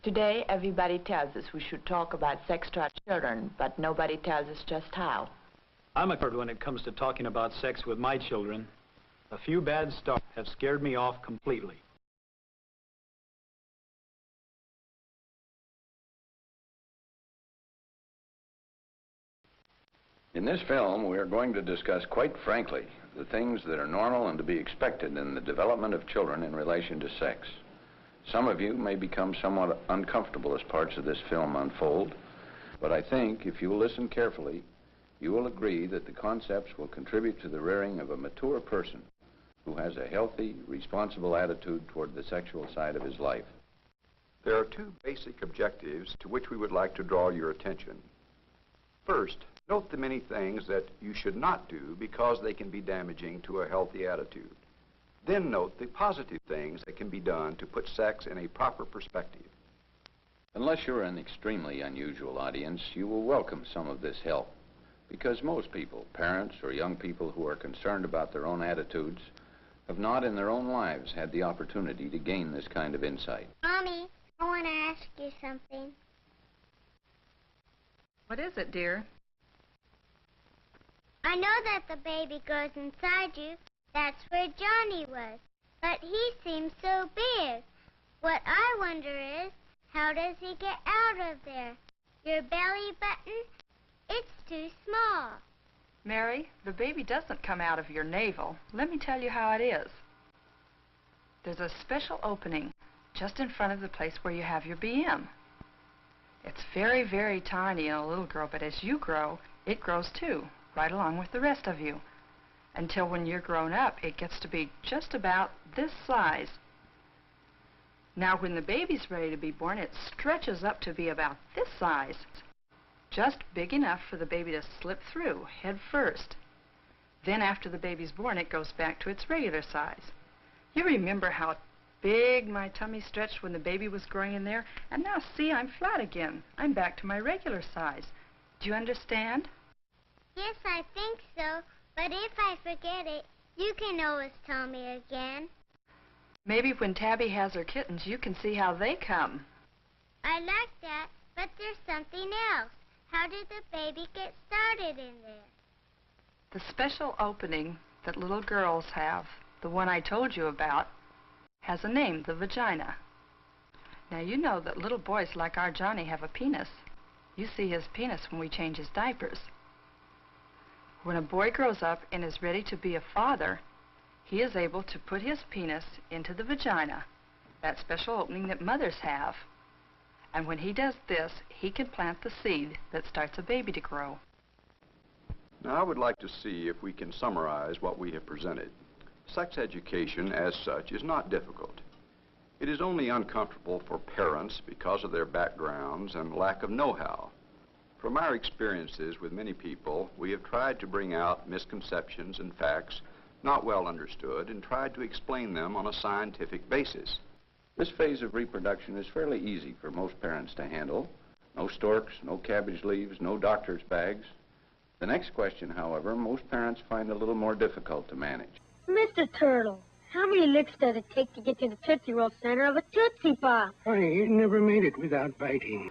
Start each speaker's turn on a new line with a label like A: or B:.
A: Today, everybody tells us we should talk about sex to our children, but nobody tells us just how.
B: I'm a nerd when it comes to talking about sex with my children. A few bad starts have scared me off completely.
C: In this film, we are going to discuss quite frankly the things that are normal and to be expected in the development of children in relation to sex. Some of you may become somewhat uncomfortable as parts of this film unfold, but I think if you will listen carefully, you will agree that the concepts will contribute to the rearing of a mature person who has a healthy, responsible attitude toward the sexual side of his life.
D: There are two basic objectives to which we would like to draw your attention. First, note the many things that you should not do because they can be damaging to a healthy attitude. Then note the positive things that can be done to put sex in a proper perspective.
C: Unless you're an extremely unusual audience, you will welcome some of this help, because most people, parents or young people who are concerned about their own attitudes, have not in their own lives had the opportunity to gain this kind of insight.
E: Mommy, I want to ask you something.
F: What is it, dear?
E: I know that the baby grows inside you. That's where Johnny was. But he seems so big. What I wonder is, how does he get out of there? Your belly button? It's too small.
F: Mary, the baby doesn't come out of your navel. Let me tell you how it is. There's a special opening just in front of the place where you have your BM. It's very, very tiny in a little girl, but as you grow, it grows too, right along with the rest of you. Until when you're grown up, it gets to be just about this size. Now, when the baby's ready to be born, it stretches up to be about this size. Just big enough for the baby to slip through, head first. Then after the baby's born, it goes back to its regular size. You remember how big my tummy stretched when the baby was growing in there? And now see, I'm flat again. I'm back to my regular size. Do you understand?
E: Yes, I think so. But if I forget it, you can always tell me again.
F: Maybe when Tabby has her kittens, you can see how they come.
E: I like that, but there's something else. How did the baby get started in there?
F: The special opening that little girls have, the one I told you about, has a name, the vagina. Now, you know that little boys like our Johnny have a penis. You see his penis when we change his diapers. When a boy grows up and is ready to be a father, he is able to put his penis into the vagina, that special opening that mothers have. And when he does this, he can plant the seed that starts a baby to grow.
D: Now, I would like to see if we can summarize what we have presented. Sex education, as such, is not difficult. It is only uncomfortable for parents because of their backgrounds and lack of know-how. From our experiences with many people, we have tried to bring out misconceptions and facts not well understood and tried to explain them on a scientific basis.
C: This phase of reproduction is fairly easy for most parents to handle. No storks, no cabbage leaves, no doctor's bags. The next question, however, most parents find a little more difficult to manage.
G: Mr. Turtle, how many licks does it take to get to the Tootsie Roll center of a Tootsie Pop?
H: Honey, you never made it without biting.